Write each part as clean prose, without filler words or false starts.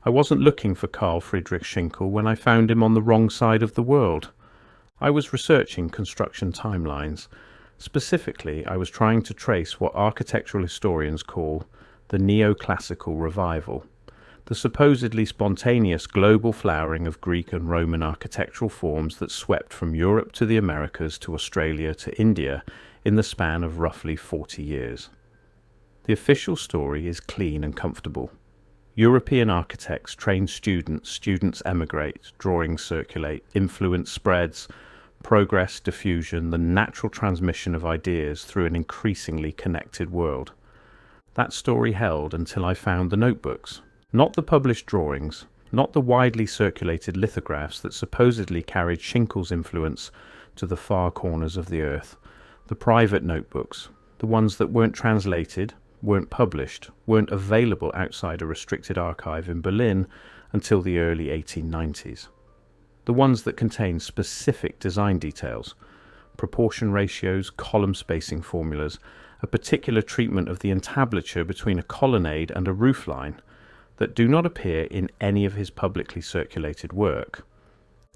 I wasn't looking for Karl Friedrich Schinkel when I found him on the wrong side of the world. I was researching construction timelines. Specifically, I was trying to trace what architectural historians call the neoclassical revival, the supposedly spontaneous global flowering of Greek and Roman architectural forms that swept from Europe to the Americas to Australia to India in the span of roughly 40 years. The official story is clean and comfortable. European architects train students, students emigrate, drawings circulate, influence spreads, progress, diffusion, the natural transmission of ideas through an increasingly connected world. That story held until I found the notebooks. Not the published drawings, not the widely circulated lithographs that supposedly carried Schinkel's influence to the far corners of the earth. The private notebooks, the ones that weren't translated, weren't published, weren't available outside a restricted archive in Berlin until the early 1890s. The ones that contained specific design details, proportion ratios, column spacing formulas, a particular treatment of the entablature between a colonnade and a roofline that do not appear in any of his publicly circulated work.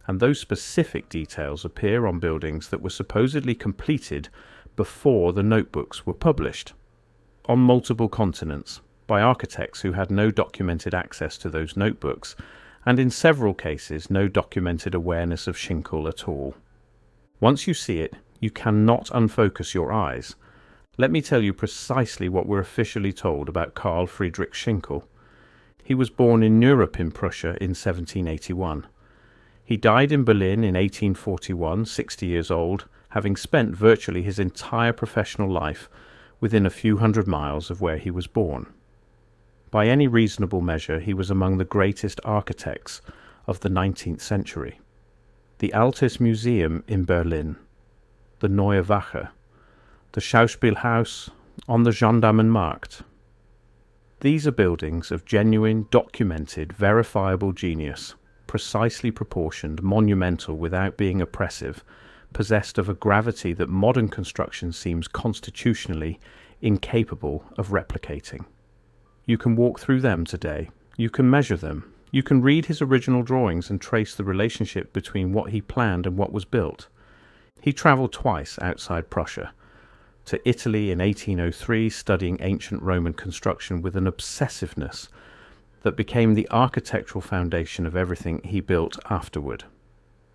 And those specific details appear on buildings that were supposedly completed before the notebooks were published, on multiple continents, by architects who had no documented access to those notebooks, and in several cases no documented awareness of Schinkel at all. Once you see it, you cannot unfocus your eyes. Let me tell you precisely what we're officially told about Karl Friedrich Schinkel. He was born in Neurupp in Prussia in 1781. He died in Berlin in 1841, 60 years old, having spent virtually his entire professional life within a few hundred miles of where he was born. By any reasonable measure, he was among the greatest architects of the 19th century. The Altes Museum in Berlin, the Neue Wache, the Schauspielhaus on the Gendarmenmarkt. These are buildings of genuine, documented, verifiable genius, precisely proportioned, monumental without being oppressive, possessed of a gravity that modern construction seems constitutionally incapable of replicating. You can walk through them today. You can measure them. You can read his original drawings and trace the relationship between what he planned and what was built. He travelled twice outside Prussia, to Italy in 1803, studying ancient Roman construction with an obsessiveness that became the architectural foundation of everything he built afterward.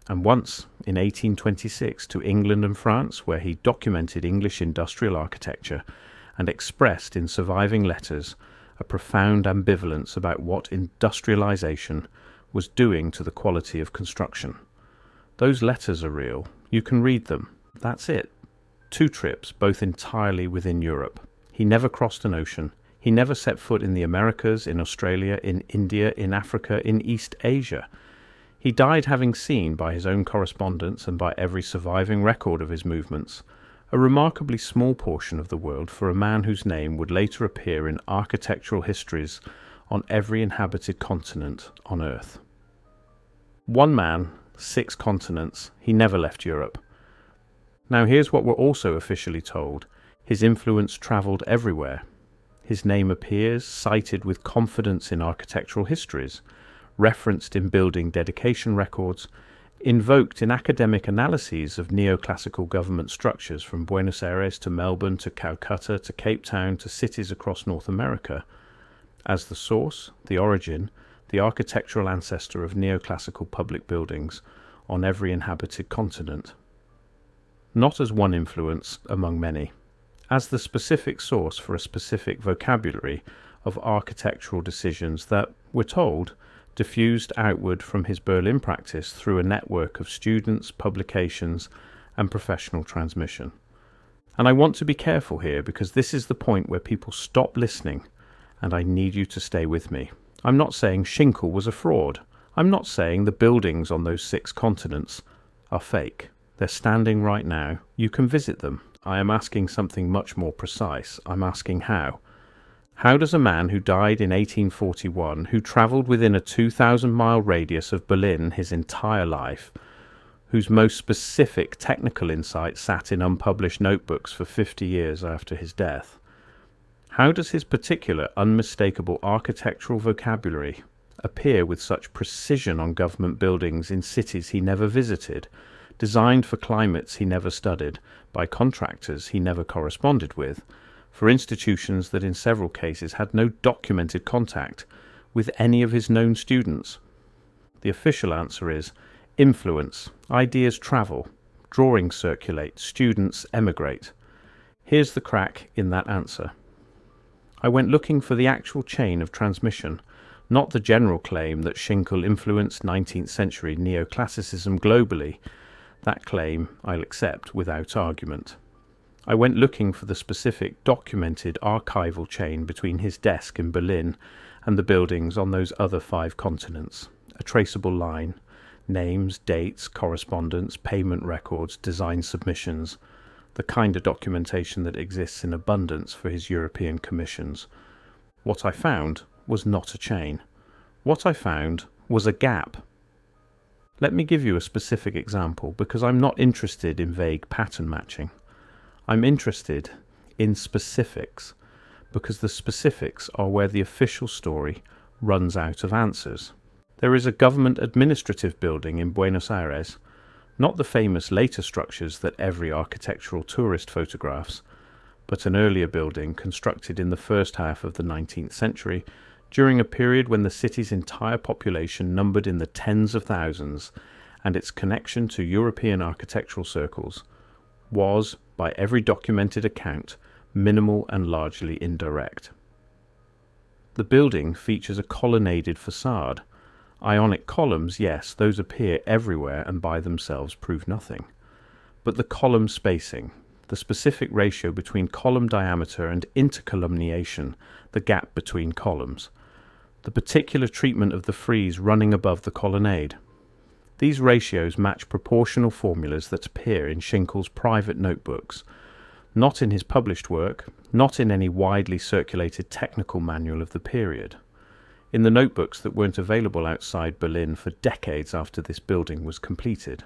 And once, in 1826, to England and France, where he documented English industrial architecture and expressed in surviving letters a profound ambivalence about what industrialization was doing to the quality of construction. Those letters are real. You can read them. That's it. 2 trips, both entirely within Europe. He never crossed an ocean. He never set foot in the Americas, in Australia, in India, in Africa, in East Asia. He died having seen, by his own correspondence and by every surviving record of his movements, a remarkably small portion of the world for a man whose name would later appear in architectural histories on every inhabited continent on Earth. 1 man, 6 continents, he never left Europe. Now here's what we're also officially told. His influence travelled everywhere. His name appears, cited with confidence in architectural histories, referenced in building dedication records, invoked in academic analyses of neoclassical government structures from Buenos Aires to Melbourne to Calcutta to Cape Town to cities across North America, as the source, the origin, the architectural ancestor of neoclassical public buildings on every inhabited continent. Not as one influence among many, as the specific source for a specific vocabulary of architectural decisions that, we're told, diffused outward from his Berlin practice through a network of students, publications, and professional transmission. And I want to be careful here because this is the point where people stop listening, and I need you to stay with me. I'm not saying Schinkel was a fraud. I'm not saying the buildings on those 6 continents are fake. They're standing right now. You can visit them. I am asking something much more precise. I'm asking how. How does a man who died in 1841, who travelled within a 2,000-mile radius of Berlin his entire life, whose most specific technical insight sat in unpublished notebooks for 50 years after his death, how does his particular unmistakable architectural vocabulary appear with such precision on government buildings in cities he never visited, designed for climates he never studied, by contractors he never corresponded with, for institutions that in several cases had no documented contact with any of his known students? The official answer is influence, ideas travel, drawings circulate, students emigrate. Here's the crack in that answer. I went looking for the actual chain of transmission, not the general claim that Schinkel influenced 19th century neoclassicism globally. That claim I'll accept without argument. I went looking for the specific documented archival chain between his desk in Berlin and the buildings on those other 5 continents, a traceable line, names, dates, correspondence, payment records, design submissions, the kind of documentation that exists in abundance for his European commissions. What I found was not a chain. What I found was a gap. Let me give you a specific example, because I'm not interested in vague pattern matching. I'm interested in specifics, because the specifics are where the official story runs out of answers. There is a government administrative building in Buenos Aires, not the famous later structures that every architectural tourist photographs, but an earlier building constructed in the first half of the 19th century, during a period when the city's entire population numbered in the tens of thousands, and its connection to European architectural circles was, by every documented account, minimal and largely indirect. The building features a colonnaded facade. Ionic columns, yes, those appear everywhere and by themselves prove nothing. But the column spacing, the specific ratio between column diameter and intercolumniation, the gap between columns, the particular treatment of the frieze running above the colonnade. These ratios match proportional formulas that appear in Schinkel's private notebooks, not in his published work, not in any widely circulated technical manual of the period. In the notebooks that weren't available outside Berlin for decades after this building was completed.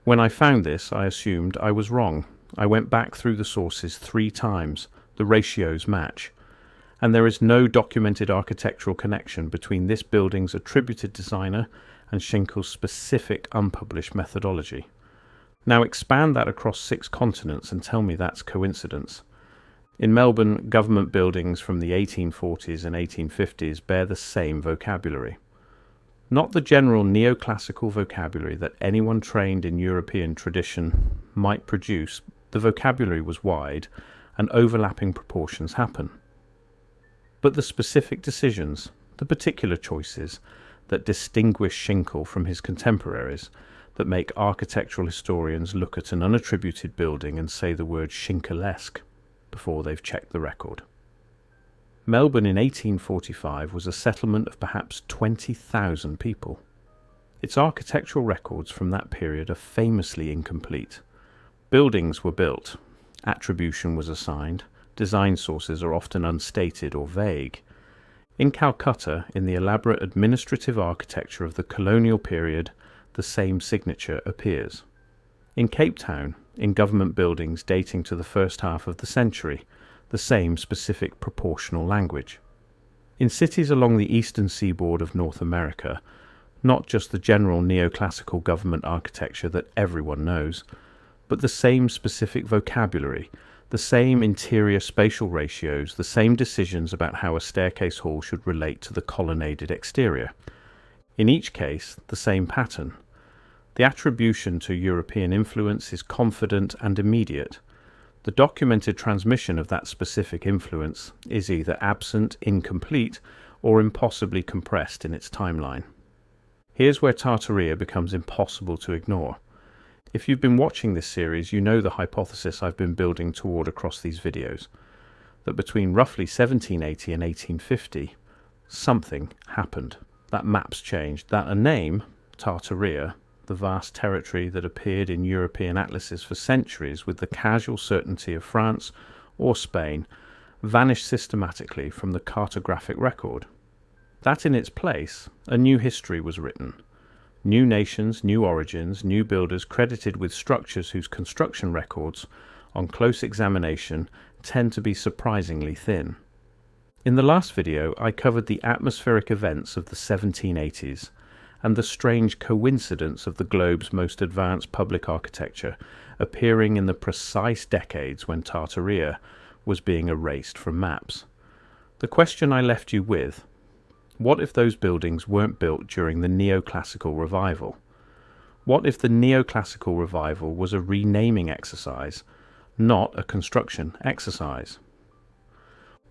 When I found this, I assumed I was wrong. I went back through the sources 3 times. The ratios match. And there is no documented architectural connection between this building's attributed designer and Schinkel's specific unpublished methodology. Now expand that across 6 continents and tell me that's coincidence. In Melbourne, government buildings from the 1840s and 1850s bear the same vocabulary. Not the general neoclassical vocabulary that anyone trained in European tradition might produce. The vocabulary was wide, and overlapping proportions happen. But the specific decisions, the particular choices that distinguish Schinkel from his contemporaries, that make architectural historians look at an unattributed building and say the word Schinkelesque before they've checked the record. Melbourne in 1845 was a settlement of perhaps 20,000 people. Its architectural records from that period are famously incomplete. Buildings were built, attribution was assigned, design sources are often unstated or vague. In Calcutta, in the elaborate administrative architecture of the colonial period, the same signature appears. In Cape Town, in government buildings dating to the first half of the century, the same specific proportional language. In cities along the eastern seaboard of North America, not just the general neoclassical government architecture that everyone knows, but the same specific vocabulary, the same interior spatial ratios, the same decisions about how a staircase hall should relate to the colonnaded exterior. In each case, the same pattern. The attribution to European influence is confident and immediate. The documented transmission of that specific influence is either absent, incomplete, or impossibly compressed in its timeline. Here's where Tartaria becomes impossible to ignore. If you've been watching this series, you know the hypothesis I've been building toward across these videos, that between roughly 1780 and 1850, something happened. That maps changed, that a name, Tartaria, the vast territory that appeared in European atlases for centuries with the casual certainty of France or Spain, vanished systematically from the cartographic record. That in its place, a new history was written. New nations, new origins, new builders credited with structures whose construction records, on close examination, tend to be surprisingly thin. In the last video, I covered the atmospheric events of the 1780s and the strange coincidence of the globe's most advanced public architecture appearing in the precise decades when Tartaria was being erased from maps. The question I left you with: what if those buildings weren't built during the neoclassical revival? What if the neoclassical revival was a renaming exercise, not a construction exercise?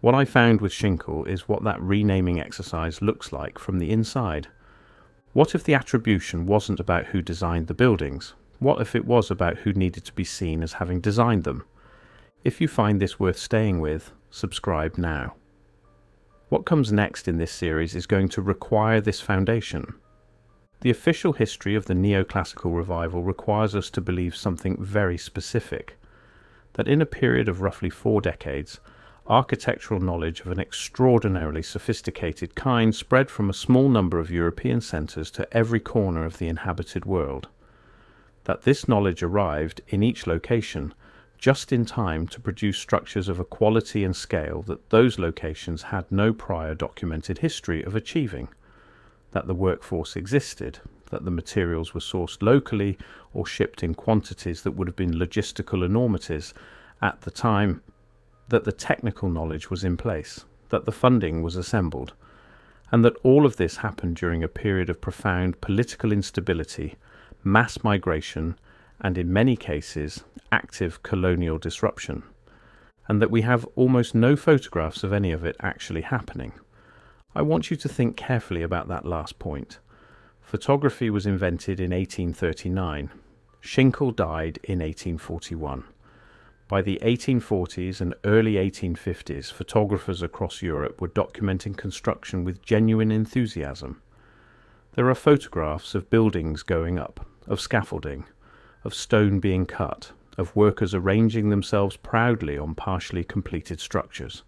What I found with Schinkel is what that renaming exercise looks like from the inside. What if the attribution wasn't about who designed the buildings? What if it was about who needed to be seen as having designed them? If you find this worth staying with, subscribe now. What comes next in this series is going to require this foundation. The official history of the neoclassical revival requires us to believe something very specific: that in a period of roughly 4 decades, architectural knowledge of an extraordinarily sophisticated kind spread from a small number of European centres to every corner of the inhabited world. That this knowledge arrived in each location just in time to produce structures of a quality and scale that those locations had no prior documented history of achieving. That the workforce existed, that the materials were sourced locally or shipped in quantities that would have been logistical enormities at the time, that the technical knowledge was in place, that the funding was assembled, and that all of this happened during a period of profound political instability, mass migration, and in many cases, active colonial disruption, and that we have almost no photographs of any of it actually happening. I want you to think carefully about that last point. Photography was invented in 1839. Schinkel died in 1841. By the 1840s and early 1850s, photographers across Europe were documenting construction with genuine enthusiasm. There are photographs of buildings going up, of scaffolding, of stone being cut, of workers arranging themselves proudly on partially completed structures.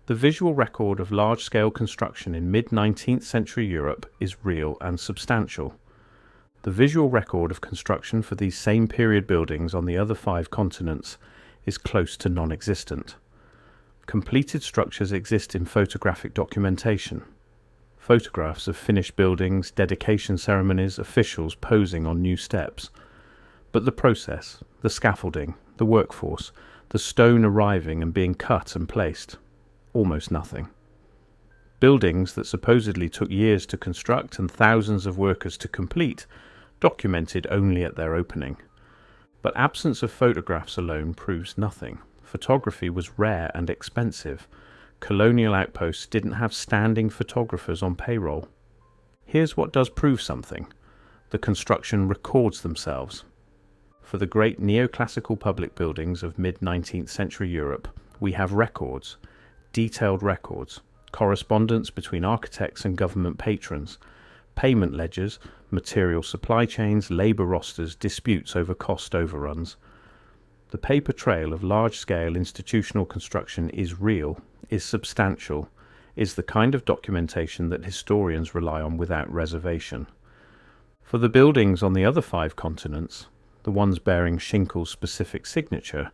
The visual record of large-scale construction in mid-19th century Europe is real and substantial. The visual record of construction for these same period buildings on the other 5 continents is close to non-existent. Completed structures exist in photographic documentation. Photographs of finished buildings, dedication ceremonies, officials posing on new steps. But the process, the scaffolding, the workforce, the stone arriving and being cut and placed, almost nothing. Buildings that supposedly took years to construct and thousands of workers to complete, documented only at their opening. But absence of photographs alone proves nothing. Photography was rare and expensive. Colonial outposts didn't have standing photographers on payroll. Here's what does prove something: the construction records themselves. For the great neoclassical public buildings of mid-19th century Europe, we have records, detailed records, correspondence between architects and government patrons, payment ledgers, material supply chains, labour rosters, disputes over cost overruns. The paper trail of large-scale institutional construction is real, is substantial, is the kind of documentation that historians rely on without reservation. For the buildings on the other 5 continents, the ones bearing Schinkel's specific signature,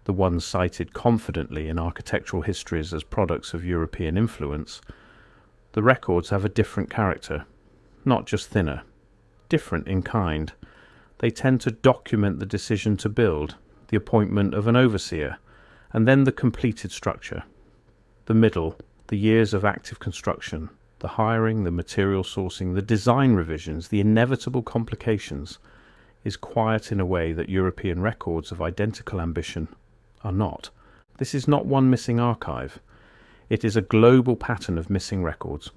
the ones cited confidently in architectural histories as products of European influence, the records have a different character, not just thinner, different in kind. They tend to document the decision to build, the appointment of an overseer, and then the completed structure. The middle, the years of active construction, the hiring, the material sourcing, the design revisions, the inevitable complications, is quiet in a way that European records of identical ambition are not. This is not one missing archive. It is a global pattern of missing records,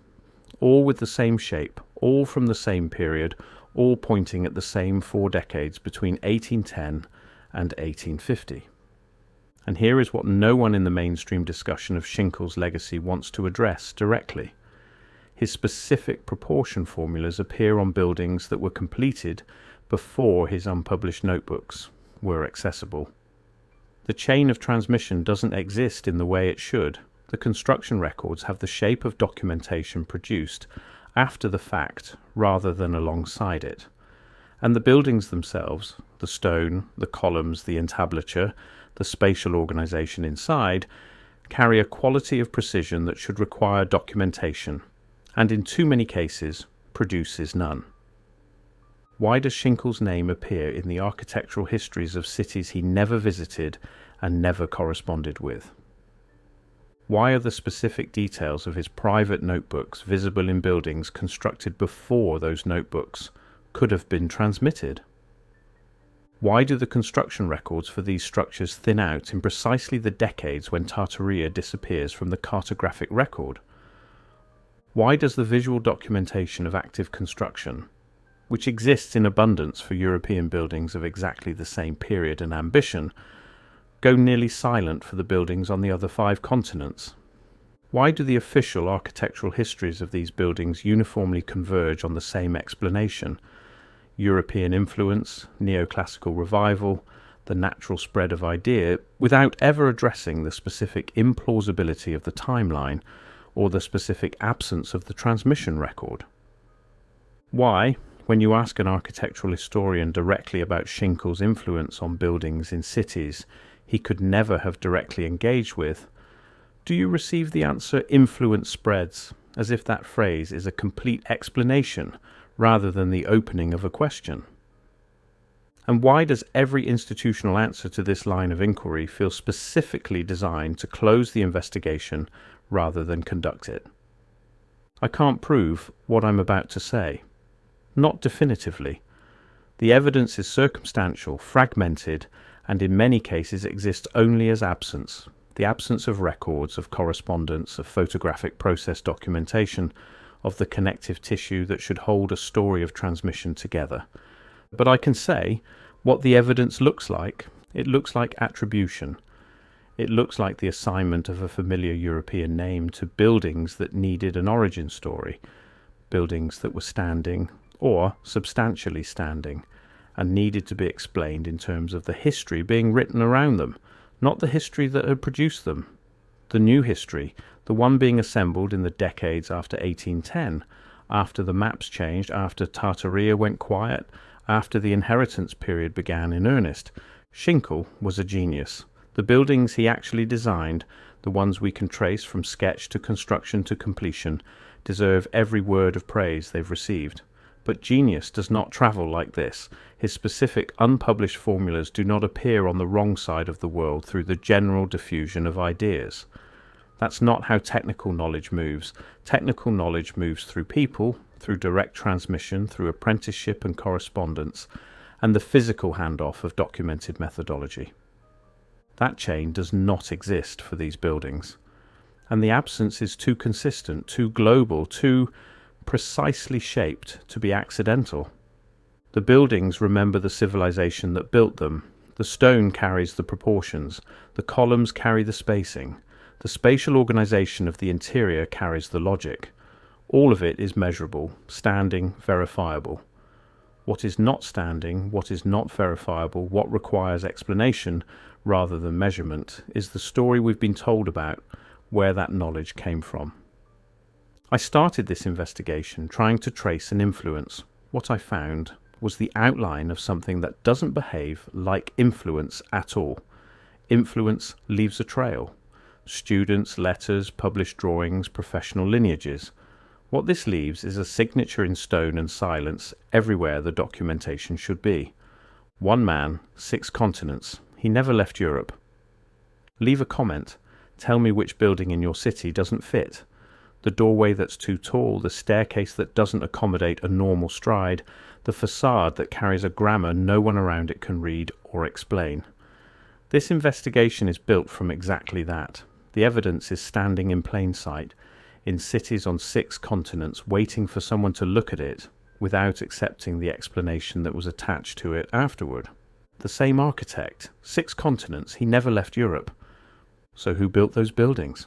all with the same shape, all from the same period, all pointing at the same 4 decades between 1810 and 1850. And here is what no one in the mainstream discussion of Schinkel's legacy wants to address directly. His specific proportion formulas appear on buildings that were completed before his unpublished notebooks were accessible. The chain of transmission doesn't exist in the way it should. The construction records have the shape of documentation produced after the fact rather than alongside it. And the buildings themselves, the stone, the columns, the entablature, the spatial organization inside, carry a quality of precision that should require documentation, and in too many cases produces none. Why does Schinkel's name appear in the architectural histories of cities he never visited and never corresponded with? Why are the specific details of his private notebooks visible in buildings constructed before those notebooks could have been transmitted? Why do the construction records for these structures thin out in precisely the decades when Tartaria disappears from the cartographic record? Why does the visual documentation of active construction, which exists in abundance for European buildings of exactly the same period and ambition, go nearly silent for the buildings on the other 5 continents? Why do the official architectural histories of these buildings uniformly converge on the same explanation? European influence, neoclassical revival, the natural spread of idea, without ever addressing the specific implausibility of the timeline or the specific absence of the transmission record? Why, when you ask an architectural historian directly about Schinkel's influence on buildings in cities he could never have directly engaged with, do you receive the answer "influence spreads," as if that phrase is a complete explanation rather than the opening of a question? And why does every institutional answer to this line of inquiry feel specifically designed to close the investigation rather than conduct it? I can't prove what I'm about to say. Not definitively. The evidence is circumstantial, fragmented, and in many cases exists only as absence, the absence of records, of correspondence, of photographic process documentation, of the connective tissue that should hold a story of transmission together. But I can say what the evidence looks like. It looks like attribution. It looks like the assignment of a familiar European name to buildings that needed an origin story, buildings that were standing, or substantially standing, and needed to be explained in terms of the history being written around them, not the history that had produced them. The new history, the one being assembled in the decades after 1810, after the maps changed, after Tartaria went quiet, after the inheritance period began in earnest. Schinkel was a genius. The buildings he actually designed, the ones we can trace from sketch to construction to completion, deserve every word of praise they've received. But genius does not travel like this. His specific unpublished formulas do not appear on the wrong side of the world through the general diffusion of ideas. That's not how technical knowledge moves. Technical knowledge moves through people, through direct transmission, through apprenticeship and correspondence, and the physical handoff of documented methodology. That chain does not exist for these buildings. And the absence is too consistent, too global, too precisely shaped to be accidental. The buildings remember the civilization that built them. The stone carries the proportions. The columns carry the spacing. The spatial organization of the interior carries the logic. All of it is measurable, standing, verifiable. What is not standing, what is not verifiable, what requires explanation rather than measurement, is the story we've been told about where that knowledge came from. I started this investigation trying to trace an influence. What I found was the outline of something that doesn't behave like influence at all. Influence leaves a trail. Students, letters, published drawings, professional lineages. What this leaves is a signature in stone and silence everywhere the documentation should be. 1 man, 6 continents. He never left Europe. Leave a comment. Tell me which building in your city doesn't fit. The doorway that's too tall, the staircase that doesn't accommodate a normal stride, the facade that carries a grammar no one around it can read or explain. This investigation is built from exactly that. The evidence is standing in plain sight, in cities on 6 continents, waiting for someone to look at it, without accepting the explanation that was attached to it afterward. The same architect, 6 continents, he never left Europe. So who built those buildings?